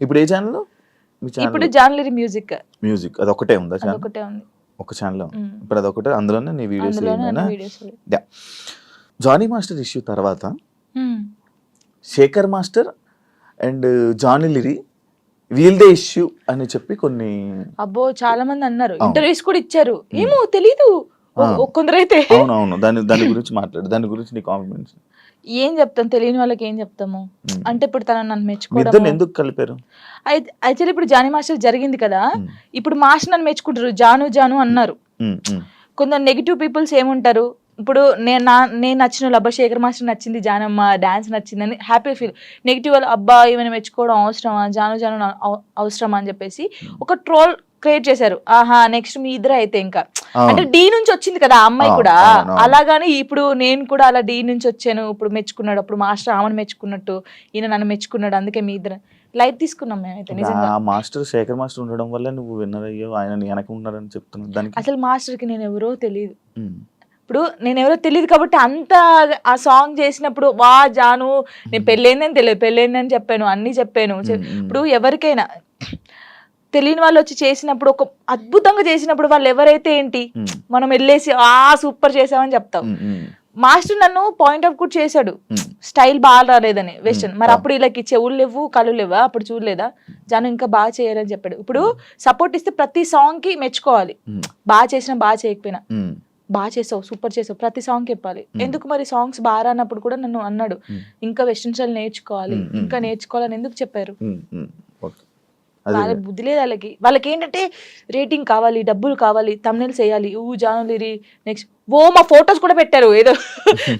ఇప్పుడు ఏ ఛానల్? మీ ఛానల్ ఇప్పుడు జాన్లరీ మ్యూజిక్ అది ఒకటే ఉందా ఛానల్? ఒకటే ఉంది. ఒక ఛానల్ ఇప్పుడు అదొకటే, అందులోనే నీ వీడియోస్ ఏమైనా? వీడియోస్. జానీ మాస్టర్ ఇష్యూ తర్వాత శేఖర్ మాస్టర్ అండ్ జానీ లిరి వీల్దే ఇష్యూ అని చెప్పి కొన్ని అబ్బో చాలా మంది అన్నారు, ఇంటర్వ్యూస్ కూడా ఇచ్చారు. ఏమో తెలీదు కొందరైతే. అవునవును, దాని గురించి మాట్లాడు, దాని గురించి నీ కామెంట్స్. ఏం చెప్తాం, తెలియని వాళ్ళకి ఏం చెప్తాము. అంటే ఇప్పుడు తన నన్ను మెచ్చుకోవడం ఎందుకు కలిపారు? యాక్చువల్లీ ఇప్పుడు జానీ మాస్టర్ జరిగింది కదా, ఇప్పుడు మాస్టర్ నన్ను మెచ్చుకుంటారు, జాను జాను అన్నారు. కొందరు నెగిటివ్ పీపుల్స్ ఏముంటారు, ఇప్పుడు నేను నచ్చిన వాళ్ళు, అబ్బా శేఖర్ మాస్టర్ నచ్చింది, జానమ్మ డాన్స్ నచ్చిందని హ్యాపీ ఫీల్. నెగిటివ్ వాళ్ళు, అబ్బా ఏమైనా మెచ్చుకోవడం అవసరమా, జాను జాను అవసరమా అని చెప్పేసి ఒక ట్రోల్ క్రియేట్ చేశారు. ఆహా నెక్స్ట్ మీ ఇద్దరు అయితే ఇంకా, అంటే డి నుంచి వచ్చింది కదా ఆ అమ్మాయి కూడా, అలాగాని ఇప్పుడు నేను కూడా అలా డి నుంచి వచ్చాను, ఇప్పుడు మెచ్చుకున్నాడు, అప్పుడు మాస్టర్ ఆమెను మెచ్చుకున్నట్టు ఈయన నన్ను మెచ్చుకున్నాడు, అందుకే మీ ఇద్దరు లైట్ తీసుకున్నాం మేమైతే. నిజంగా మాస్టర్ శేఖర్ మాస్టర్ ఉండడం వల్ల నువ్వు విన్నర్ అయ్యో, ఆయన వెనక ఉన్నారని చెప్తున్నాను. దానికి అసలు మాస్టర్ కి నేను ఎవరో తెలియదు, ఇప్పుడు నేను ఎవరో తెలియదు కాబట్టి అంత ఆ సాంగ్ చేసినప్పుడు వా జాను నేను పెళ్ళైందని తెలియదు, పెళ్ళైందని చెప్పాను, అన్ని చెప్పాను. ఇప్పుడు ఎవరికైనా తెలియని వాళ్ళు వచ్చి చేసినప్పుడు, ఒక అద్భుతంగా చేసినప్పుడు వాళ్ళు ఎవరైతే ఏంటి మనం వెళ్ళేసి సూపర్ చేసామని చెప్తాం. మాస్టర్ నన్ను పాయింట్ అవుట్ కూడా చేశాడు, స్టైల్ బాగా రాలేదని వెస్టర్న్. మరి అప్పుడు వీళ్ళకి చెవులు లేవు కళ్ళు లేవా, అప్పుడు చూడలేదా జాను ఇంకా బాగా చేయాలని చెప్పాడు. ఇప్పుడు సపోర్ట్ ఇస్తే ప్రతి సాంగ్ కి మెచ్చుకోవాలి, బాగా చేసినా బాగా చేయకపోయినా. బాగా చేసావు, సూపర్ చేసావు, ప్రతి సాంగ్ చెప్పాలి. ఎందుకు మరి సాంగ్స్ బాగా రానప్పుడు కూడా నన్ను అన్నాడు, ఇంకా వెస్టర్న్ స్టైల్ నేర్చుకోవాలి, ఇంకా నేర్చుకోవాలని ఎందుకు చెప్పారు? వాళ్ళ బుద్ధి లేదు వాళ్ళకి ఏంటంటే రేటింగ్ కావాలి, డబ్బులు కావాలి, తమ్నెయిల్స్ వేయాలి, జాను లిరి నెక్స్ట్ మా ఫొటోస్ కూడా పెట్టారు ఏదో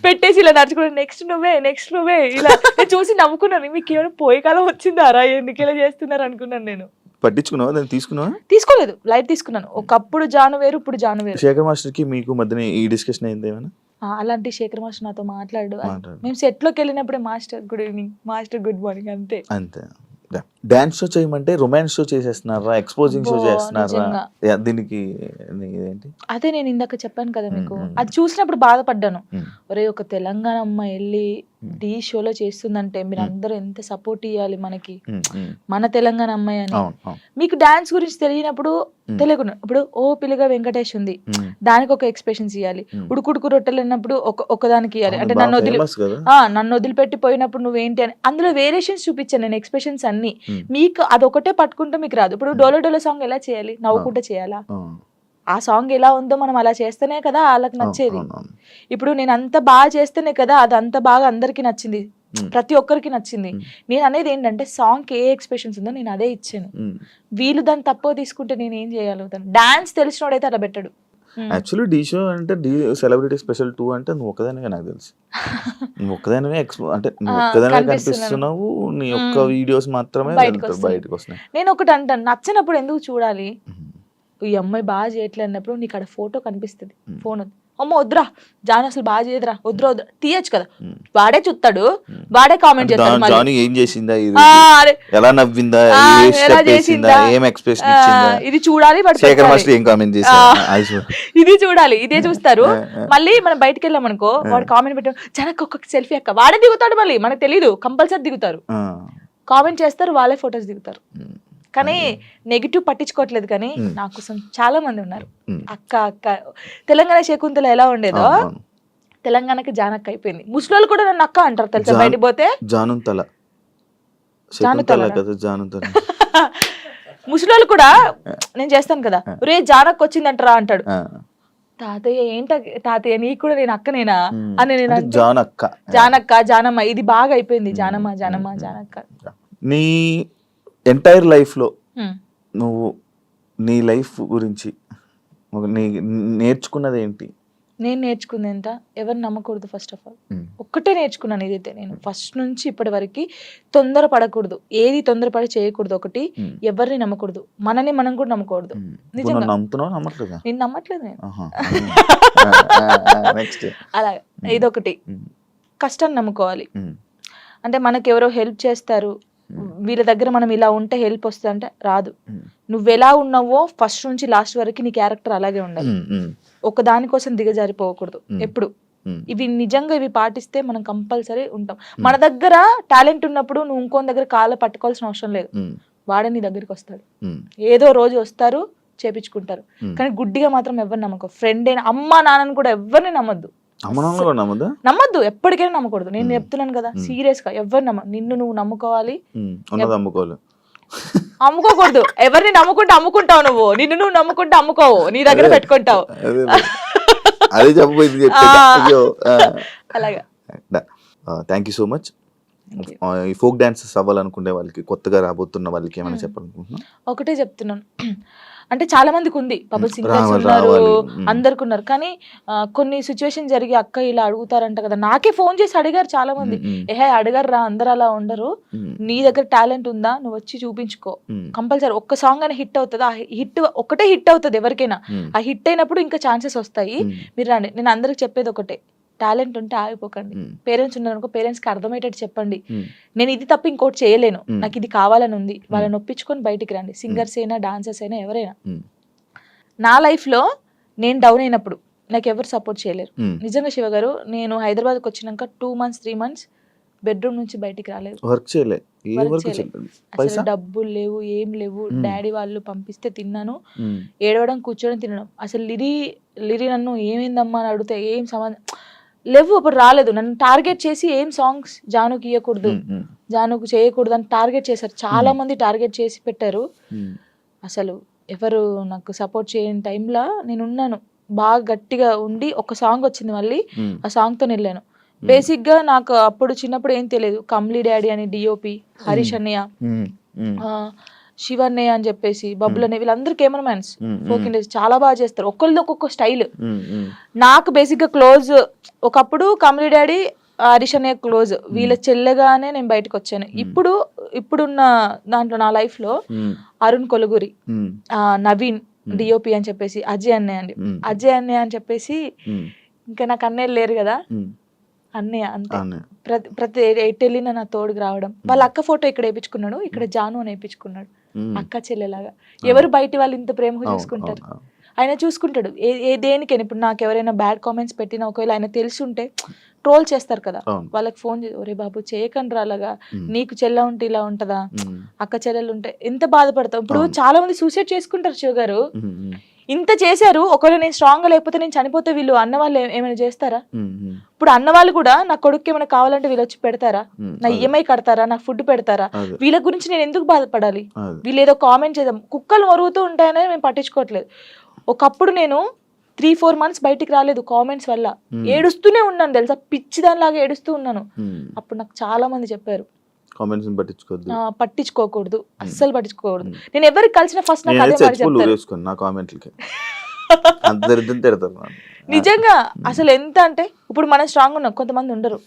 పెట్టేసి ఇలా నడుచుకుంటే నెక్స్ట్ నువ్వే ఇలా చూసి నవ్వుకున్నాను. మీకు ఏమైనా పోయే కాలం వచ్చిందారా, ఎందుకు ఇలా చేస్తున్నారు అనుకున్నాను. నేను పట్టించుకున్నావా, దాన్ని తీసుకున్నావా? తీసుకోలేదు, లైట్ తీసుకున్నాను. ఒకప్పుడు జాను వేరు, ఇప్పుడు జాను వేరు. శేఖర్ మాస్టర్ కి మీకు మధ్యన ఈ డిస్కషన్ అయింది ఏమైనా? అలాంటి శేఖర్ మాస్టర్ నాతో మాట్లాడు, మేము సెట్ లోకి వెళ్ళినప్పుడే master good evening, master good morning, అంతే. డాన్స్ షో చేయమంటే రొమాన్స్ షో చేసేస్తున్నారా, ఎక్స్పోజింగ్ షో చేస్తున్నారా? దీనికి ఏంటి? అదే నేను ఇందాక చెప్పాను కదా మీకు, అది చూసినప్పుడు బాధపడ్డాను. ఒరే ఒక తెలంగాణ అమ్మాయి వెళ్ళి టీ షోలో చేస్తుందంటే మీరు అందరూ ఎంత సపోర్ట్ ఇవ్వాలి మనకి, మన తెలంగాణ అమ్మాయి అని. మీకు డాన్స్ గురించి తెలియనప్పుడు తెలియకుండా, ఇప్పుడు ఓ పిల్లగా వెంకటేష్ ఉంది, దానికి ఒక ఎక్స్ప్రెషన్స్ ఇవ్వాలి. ఉడుకుడుకు రొట్టెలు అన్నప్పుడు ఒకదానికి ఇవ్వాలి. అంటే నన్ను వదిలిపెట్టి పోయినప్పుడు నువ్వేంటి అని అందులో వేరియేషన్స్ చూపించాను నేను, ఎక్స్ప్రెషన్స్ అన్ని. మీకు అదొకటే పట్టుకుంటే మీకు రాదు. ఇప్పుడు డోలో డోలో సాంగ్ ఎలా చేయాలి, నవ్వుకుంటే చేయాలా? ఆ సాంగ్ ఎలా ఉందో మనం అలా చేస్తేనే కదా వాళ్ళకి నచ్చేది. ఇప్పుడు నేను అంత బాగా చేస్తేనే కదా అది అంత బాగా అందరికి నచ్చింది, ప్రతి ఒక్కరికి నచ్చింది. నేను అనేది ఏంటంటే సాంగ్ ఏ ఎక్స్ప్రెషన్స్ ఉందో నేను అదే ఇచ్చాను. వీళ్ళు దాన్ని తక్కువ తీసుకుంటే నేను ఏం చేయగలుగుతాను? డాన్స్ తెలిసినోడైతే అలా పెట్టాడు. యాక్చువల్లీ డి షో అంటే డి సెలబ్రిటీ స్పెషల్ 2 అంటే నువ్వు ఒక్కదానివే, నాకు తెలుసు నువ్వు ఒక్కదానివే, అంటే నువ్వు ఒక్కదానివే కనిపిస్తున్నావు, నీ ఒక్క వీడియోస్ మాత్రమే బయటకు వస్తున్నాయి. నేను ఒకటి అంటాను, నచ్చినప్పుడు ఎందుకు చూడాలి? ఈ అమ్మాయి బాగా చేయట్లేదు అన్నప్పుడు నీకు అక్కడ ఫోటో కనిపిస్తుంది, ఫోన్ అమ్మ వద్దురా జాను అసలు బాగా చేయదురా, వద్దురా తీయచ్చు కదా, వాడే చూస్తాడు, వాడే కామెంట్ చేస్తాడు, ఏం చేసిందా, ఎలా నవ్విందా, ఏం ఎక్స్ప్రెషన్ ఇచ్చిందా, ఇది చూడాలి, ఏం కామెంట్ చేశాడు ఇది చూడాలి, ఇదే చూస్తారు. మళ్ళీ మనం బయటకు వెళ్ళాం అనుకో, వాడు కామెంట్ పెట్టాడు జనకు ఒక్కొక్క సెల్ఫీ అక్క, వాడే దిగుతాడు, మళ్ళీ మనకు తెలీదు, కంపల్సరీ దిగుతారు, కామెంట్ చేస్తారు, వాళ్ళే ఫొటోస్ దిగుతారు. కానీ నెగిటివ్ పట్టించుకోవట్లేదు. కానీ నా కోసం చాలా మంది ఉన్నారు. అక్క తెలంగాణ శకుంతల ఎలా ఉండేదో తెలంగాణకి జానక్క అయిపోయింది. ముస్లింలు కూడా నన్ను అక్క అంటారు తెలుసా, బయటికి పోతే ముస్లింలు కూడా నేను చేస్తాను కదా, రే జానక్క వచ్చిందంటారా అంటాడు. తాతయ్య ఏంట తాతయ్య నీకు కూడా నేను అక్కనేనా అని నేను జానక్క జానమ్మ ఇది బాగా అయిపోయింది, జానమ్మ జానక్క. నీ ఎంటైర్ లైఫ్లో నువ్వు నీ లైఫ్ గురించి నేర్చుకున్నది ఏంటి? నేను నేర్చుకుంది ఎంత, ఎవరు నమ్మకూడదు. ఫస్ట్ ఆఫ్ ఆల్ ఒక్కటే నేర్చుకున్నాను, ఇదైతే నేను ఫస్ట్ నుంచి ఇప్పటి వరకు తొందరపడకూడదు, ఏది తొందరపడి చేయకూడదు. ఒకటి ఎవరిని నమ్మకూడదు, మనని మనం కూడా నమ్మకూడదు. నిజంగా నేను నమ్మట్లేదు నేను అలా. ఇదొకటి, కష్టాన్ని నమ్ముకోవాలి. అంటే మనకి ఎవరో హెల్ప్ చేస్తారు, వీళ్ళ దగ్గర మనం ఇలా ఉంటే హెల్ప్ వస్తుంది అంటే రాదు. నువ్వెలా ఉన్నావో ఫస్ట్ నుంచి లాస్ట్ వరకు నీ క్యారెక్టర్ అలాగే ఉండాలి. ఒక దానికోసం దిగజారిపోకూడదు ఎప్పుడు. ఇవి నిజంగా ఇవి పాటిస్తే మనం కంపల్సరీ ఉంటాం. మన దగ్గర టాలెంట్ ఉన్నప్పుడు నువ్వు ఇంకో దగ్గర కాళ్ళ పట్టుకోవాల్సిన అవసరం లేదు. వాడే నీ దగ్గరికి వస్తాడు. ఏదో రోజు వస్తారు, చేపించుకుంటారు. కానీ గుడ్డిగా మాత్రం ఎవరిని నమ్మకం. ఫ్రెండ్ అయినా అమ్మ నాన్నని కూడా ఎవరిని నమ్మద్దు. నమ్మద్దు, ఎప్పటికైనా నమ్మకూడదు. నేను చెప్తున్నాను కదా, సీరియస్ గా ఎవరు నిన్ను నువ్వు నమ్ముకోవాలి, అమ్ముకోకూడదు. ఎవరిని నమ్ముకుంటే అమ్ముకుంటావు నువ్వు, నిన్ను నువ్వు నమ్ముకుంటే అమ్ముకోవు, నీ దగ్గర పెట్టుకుంటావు. అలాగా. Thank you so much. ఈ ఫోక్ డాన్సెస్ అవ్వాలనుకునే వాళ్ళకి, కొత్తగా రాబోతున్న వాళ్ళకి ఏమైనా చెప్పాలనుకుంటున్నా? ఒకటే చెప్తున్నాను, అంటే చాలా మందికి ఉంది, పబుల్ సింగర్స్ ఉన్నారు, అందరికి ఉన్నారు. కానీ కొన్ని సిచ్యువేషన్ జరిగి అక్క ఇలా అడుగుతారంట కదా, నాకే ఫోన్ చేసి అడిగారు చాలా మంది. అడిగారు రా, అందరు అలా ఉండరు, నీ దగ్గర టాలెంట్ ఉందా, నువ్వు వచ్చి చూపించుకో, కంపల్సరీ ఒక్క సాంగ్ అయినా హిట్ అవుతుంది. ఆ హిట్ ఒకటే హిట్ అవుతుంది ఎవరికైనా, ఆ హిట్ అయినప్పుడు ఇంకా ఛాన్సెస్ వస్తాయి, మీరు రండి. నేను అందరికి చెప్పేది ఒకటే, టాలెంట్ ఉంటే ఆగిపోకండి. పేరెంట్స్ ఉన్నారనుకో, పేరెంట్స్ కి అర్థమయ్యేటట్టు చెప్పండి, నేను ఇది తప్ప ఇంకోటి చేయలేను, నాకు ఇది కావాలని ఉంది, వాళ్ళని ఒప్పించుకొని బయటికి రండి. సింగర్స్ అయినా, డాన్సర్స్ అయినా, ఎవరైనా. నా లైఫ్ లో నేను డౌన్ అయినప్పుడు నాకు ఎవరు సపోర్ట్ చేయలేరు. నిజంగా శివ గారు, నేను హైదరాబాద్కి వచ్చినాక 2 months 3 months బెడ్రూమ్ నుంచి బయటికి రాలేదు. అసలు డబ్బులు లేవు, ఏం లేవు. డాడీ వాళ్ళు పంపిస్తే తిన్నాను, ఏడవడం, కూర్చోడం, తినడం. అసలు లిరి నన్ను ఏమైందమ్మా అని అడిగితే ఏం సంబంధం లేవు, అప్పుడు రాలేదు. నన్ను టార్గెట్ చేసి ఏం సాంగ్స్ జానుకి ఇవ్వకూడదు, జానుకు చేయకూడదు అని టార్గెట్ చేశారు. చాలా మంది టార్గెట్ చేసి పెట్టారు. అసలు ఎవరు నాకు సపోర్ట్ చేయని టైంలో నేను ఉన్నాను, బాగా గట్టిగా ఉండి ఒక సాంగ్ వచ్చింది, మళ్ళీ ఆ సాంగ్ తో వెళ్ళాను. బేసిక్ గా నాకు అప్పుడు చిన్నప్పుడు ఏం తెలియదు, కమ్లీ డాడీ అని డిఓపి, హరీష్ అన్నయ్య, శివన్నయ్య అని చెప్పేసి, బబ్బుల్ అనే, వీళ్ళందరూ కెమెరామెన్స్, ఫోక్ ఇండస్ట్రీ చాలా బాగా చేస్తారు, ఒక్కళ్ళది ఒక్కొక్క స్టైల్. నాకు బేసిక్ గా క్లోజ్ ఒకప్పుడు కమ్లీ డాడీ, హరీష్ అన్నయ్య క్లోజ్, వీళ్ళ చెల్లెగానే నేను బయటకు వచ్చాను. ఇప్పుడున్న దాంట్లో నా లైఫ్ లో అరుణ్ కొలుగురి, నవీన్ డిఓపి అని చెప్పేసి, అజయ్ అన్నయ్య అని చెప్పేసి, ఇంకా నాకు అన్నయ్య లేరు కదా, అన్నయ్య అంతే. ప్రతి ఎటు వెళ్ళినా నా తోడుకు రావడం. వాళ్ళ అక్క ఫోటో ఇక్కడ వేయించుకున్నాడు, ఇక్కడ జాను అని వేయించుకున్నాడు, అక్క చెల్లెలాగా. ఎవరు బయట వాళ్ళు ఇంత ప్రేమగా చూసుకుంటారు, ఆయన చూసుకుంటాడు. దేనికైనా ఇప్పుడు నాకు ఎవరైనా బ్యాడ్ కామెంట్స్ పెట్టినా, ఒకవేళ ఆయన తెలిసి ఉంటే ట్రోల్ చేస్తారు కదా, వాళ్ళకి ఫోన్ చేసి, ఒరే బాబు చేయకండి రాలాగా, నీకు చెల్ల ఉంటే ఇలా ఉంటదా, అక్క చెల్లెలు ఉంటే ఎంత బాధపడతాం. ఇప్పుడు చాలా మంది సూసైడ్ చేసుకుంటారు శివ గారు, ఇంత చేశారు. ఒకవేళ నేను స్ట్రాంగ్ గా లేకపోతే, నేను చనిపోతే వీళ్ళు అన్న వాళ్ళు ఏమైనా చేస్తారా? ఇప్పుడు అన్న వాళ్ళు కూడా నా కొడుకు ఏమైనా కావాలంటే వీళ్ళు వచ్చి పెడతారా, నా ఈఎంఐ కడతారా, నాకు ఫుడ్ పెడతారా? వీళ్ళ గురించి నేను ఎందుకు బాధపడాలి? వీళ్ళు ఏదో కామెంట్ చేద్దాం, కుక్కలు మరుగుతూ ఉంటాయనే మేము పట్టించుకోవట్లేదు. ఒకప్పుడు నేను 3-4 months బయటికి రాలేదు కామెంట్స్ వల్ల, ఏడుస్తూనే ఉన్నాను తెలుసా, పిచ్చి దానిలాగా ఏడుస్తూ ఉన్నాను. అప్పుడు నాకు చాలా మంది చెప్పారు, పట్టించుకోకూడదు, అస్సలు పట్టించుకోకూడదు. నేను ఎవరికి కలిసిన ఫస్ట్ నాకు అదే మాట చెప్తారు. నిజంగా అసలు ఎంత అంటే, ఇప్పుడు మనం స్ట్రాంగ్ ఉన్నాం, కొంతమంది ఉండరు.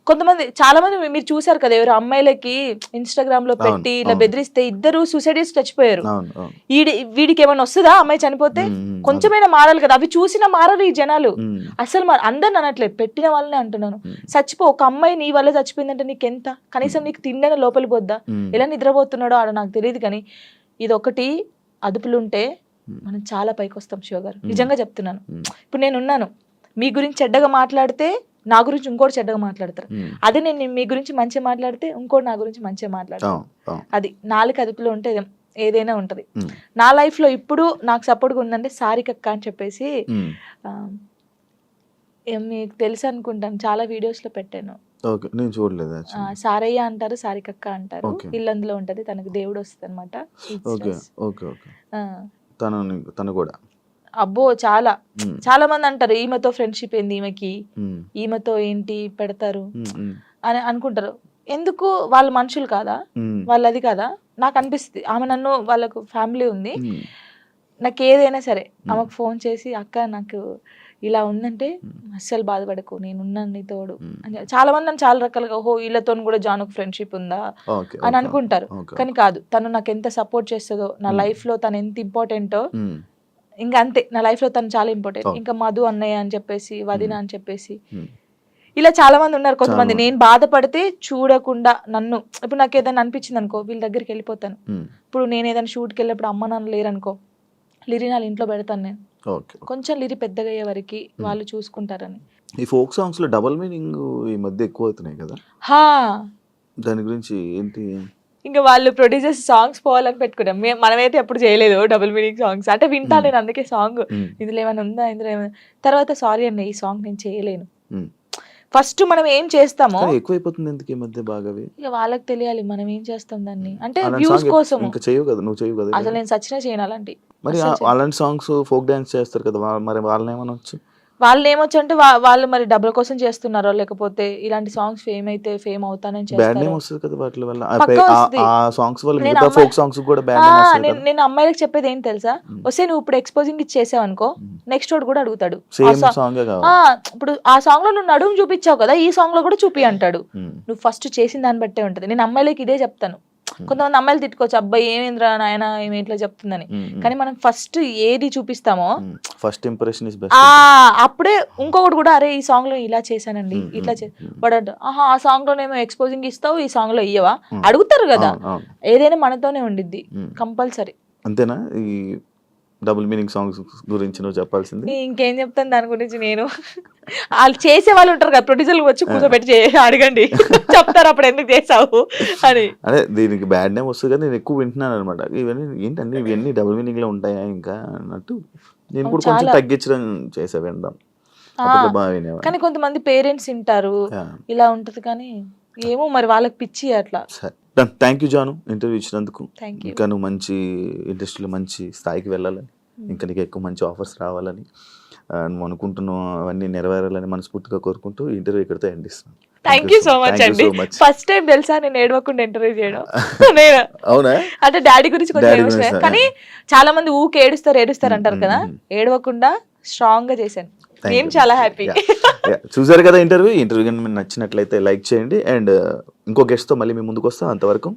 కొంతమంది చాలా మంది మీరు చూసారు కదా, ఎవరు అమ్మాయిలకి ఇన్స్టాగ్రామ్ లో పెట్టి ఇలా బెదిరిస్తే 2 సూసైడ్ చేసి చచ్చిపోయారు. వీడికి ఏమైనా వస్తుందా అమ్మాయి చనిపోతే? కొంచెమైనా మారాలి కదా, అవి చూసినా మారరు ఈ జనాలు. అసలు అందరిని అనట్లేదు, పెట్టిన వాళ్ళనే అంటున్నాను. చచ్చిపో, ఒక అమ్మాయి నీ వల్ల చచ్చిపోయిందంటే నీకెంత, కనీసం నీకు తిండైనా లోపలి పోద్దా? ఎలా నిద్రపోతున్నాడో ఆడ నాకు తెలియదు. కానీ ఇది ఒకటి అదుపులుంటే మనం చాలా పైకి వస్తాం శివ గారు, నిజంగా చెప్తున్నాను. ఇప్పుడు నేను ఉన్నాను, మీ గురించి చెడ్డగా మాట్లాడితే నా గురించి ఇంకోటి చెడ్డగా మాట్లాడతారు. అదే నేను మీ గురించి మంచిగా మాట్లాడితే ఇంకోటి నా గురించి మంచిగా మాట్లాడతారు. అది నాలుగు అదుపులో ఉంటే ఏదైనా ఉంటది. నా లైఫ్ లో ఇప్పుడు నాకు సపోర్ట్గా ఉందంటే సారికక్క అని చెప్పేసి, మీకు తెలుసు అనుకుంటాను, చాలా వీడియోస్ లో పెట్టాను. సారయ్య అంటారు, సారికక్క అంటారు, ఇల్లందులో ఉంటది, తనకు దేవుడు వస్తుంది అనమాట. అబ్బో చాలా చాలా మంది అంటారు, ఈమెతో ఫ్రెండ్షిప్ ఏంది, ఈమెతో ఏంటి పెడతారు అని అనుకుంటారు. ఎందుకు? వాళ్ళ మనుషులు కాదా, వాళ్ళది కాదా? నాకు అనిపిస్తుంది, ఆమె నన్ను, వాళ్ళకు ఫ్యామిలీ ఉంది, నాకు ఏదైనా సరే ఆమెకు ఫోన్ చేసి, అక్క నాకు ఇలా ఉందంటే అస్సలు బాధపడకు, నేనున్నాను నీ తోడు అని. చాలా మంది నన్ను చాలా రకాలుగా, ఓహో వీళ్ళతో కూడా జానుకు ఫ్రెండ్షిప్ ఉందా అని అనుకుంటారు. కానీ కాదు, తను నాకు ఎంత సపోర్ట్ చేస్తుందో, నా లైఫ్ లో తను ఎంత ఇంపార్టెంటో, ఇంకా అంతే, నా లైఫ్ లో తను చాలా ఇంపార్టెంట్. ఇంకా మధు అన్నయ్య అని చెప్పేసి, వదిన అని చెప్పేసి, ఇలా చాలా మంది ఉన్నారు. కొంతమంది నేను బాధపడితే చూడకుండా నన్ను, ఇప్పుడు నాకు ఏదైనా అనిపించింది అనుకో, వీళ్ళ దగ్గరికి వెళ్ళిపోతాను. ఇప్పుడు నేను ఏదైనా షూట్కి వెళ్ళినప్పుడు అమ్మ నాన్న లేరనుకో, లిరి నా ఇంట్లో పెడతాను నేను, కొంచెం లిరి పెద్దగా అయ్యే వరకు వాళ్ళు చూసుకుంటారని. ఈ ఫోక్ సాంగ్స్ లో డబుల్ మీనింగ్ ఈ మధ్య ఎక్కువ అవుతున్నాయి కదా, దాని గురించి ఏంటి? ఇంకా వాళ్ళు ప్రొడ్యూసర్స్ సాంగ్స్ పోవాలని పెట్టుకున్నాం. మనమైతే ఎప్పుడు చేయలేదు డబుల్ మీనింగ్ సాంగ్స్. అంటే వింటా నేను అందుకే సాంగ్ ఇందులో ఏమైనా ఉందా, ఇందులో ఏమైనా. తర్వాత సారీ అన్న ఈ సాంగ్ నేను చేయలేను. ఫస్ట్ మనం ఏం చేస్తామో ఎక్కువైపోతుంది ఎందుకు ఈ మధ్య బాగా ఇక వాళ్ళకి తెలియాలి మనం ఏం చేస్తాం దాన్ని. అంటే వ్యూస్ కోసం. ఇంకా చేయవు కదా, నువ్వు చేయవు కదా. అసలు నేను సచ్చినా చేయను అలాంటి. మరి అలాంటి సాంగ్స్ ఫోక్ డాన్స్ చేస్తారు కదా, మరి వాళ్ళని ఏమనొచ్చు? వాళ్ళు ఏమొచ్చు అంటే వాళ్ళు మరి డబ్బుల కోసం చేస్తున్నారో లేకపోతే ఇలాంటి సాంగ్స్ ఫేమ్ అయితే ఫేమ్ అవుతానని బ్యాడ్ నేమ్ చేస్తారు. వస్తుంది కదా వాటి వల్ల. పక్కా వస్తది. ఆ సాంగ్స్ వల్ల నేను మిగతా ఫోక్ సాంగ్స్ కూడా బ్యాడ్ నేమ్ వస్తుంది కదా. నేను అమ్మాయిలకు చెప్పేది ఏంటి తెలుసా, వస్తే నువ్వు ఇప్పుడు ఎక్స్పోజింగ్ ఇచ్చేసావు అనుకో నెక్స్ట్ వాడు కూడా అడుగుతాడు సేమ్ సాంగ్ ఇప్పుడు ఆ సాంగ్ లో నువ్వు నడుము చూపించావు కదా ఈ సాంగ్ లో కూడా చూపి అంటాడు. నువ్వు ఫస్ట్ చేసిన దాన్ని బట్టే ఉంటది. నేను అమ్మాయిలకి ఇదే చెప్తాను. కొంతమంది అమ్మాయిలు తిట్టుకోవచ్చు, అబ్బాయి ఏమేంద్రా నాయన ఏమి ఇట్లా చెప్తుందని. కానీ మనం ఫస్ట్ ఏది చూపిస్తామో ఫస్ట్ ఇంప్రెషన్ ఇస్ బెస్ట్. అప్పుడే ఇంకొకటి కూడా అరే ఈ సాంగ్ లో ఇలా చేశానండి ఇట్లా వాడు ఆహా ఆ సాంగ్ లోనేమో ఎక్స్పోజింగ్ ఇస్తావు ఈ సాంగ్ లో ఇయ్యవా అడుగుతారు కదా. ఏదైనా మనతోనే ఉండిద్ది కంపల్సరీ. అంతేనా? ఈ డబుల్ మీనింగ్ సాంగ్స్ గురించి నువ్వు చెప్పాల్సింది ఇంకేం చెప్తాను దాని గురించి. నేను వాళ్ళు చేసే వాళ్ళు ఉంటారు కదా ప్రొడ్యూసర్లు వచ్చి కూర్చోబెట్టి అడగండి చెప్తారు అప్పుడు ఎందుకు చేసావు అని. అదే దీనికి బ్యాడ్ నేమ్ వస్తుంది కదా, నేను ఎక్కువ వింటున్నాను అనమాట. ఇవన్నీ ఏంటంటే ఇవన్నీ డబుల్ మీనింగ్ లో ఉంటాయా ఇంకా అన్నట్టు నేను కూడా కొంచెం తగ్గించడం చేసా వినడం. కానీ కొంతమంది పేరెంట్స్ వింటారు ఇలా ఉంటది కానీ ఏమో మరి వాళ్ళకి పిచ్చి అట్లా. థ్యాంక్ యూ జాను ఇంటర్వ్యూ ఇచ్చినందుకు. ఇంకా నువ్వు మంచి ఇండస్ట్రీలో మంచి స్థాయికి వెళ్ళాలని, ఇంకా నీకు ఎక్కువ మంచి ఆఫర్స్ రావాలని, నువ్వు అనుకుంటున్నావు అవన్నీ నెరవేరాలని మనస్ఫూర్తిగా కోరుకుంటూ ఇంటర్వ్యూ ఇక్కడితో ఎండ్ ఇస్తున్నాను. థ్యాంక్ యూ సో మచ్ అండి. ఫస్ట్ టైం తెలుసా నేను ఏడవకుండా ఇంటర్వ్యూ చేయడం. అవునా? అంటే డాడీ గురించి కొంచెం ఏడుస్తాను కానీ చాలా మంది ఊకే ఏడుస్తారు అంటారు కదా, ఏడవకుండా స్ట్రాంగ్ గా చేశాను. నేను చాలా హ్యాపీ. చూసారు కదా ఇంటర్వ్యూ కానీ మీకు నచ్చినట్లయితే లైక్ చేయండి. అండ్ ఇంకో గెస్ట్ తో మళ్ళీ మీ ముందుకు వస్తాం. అంతవరకు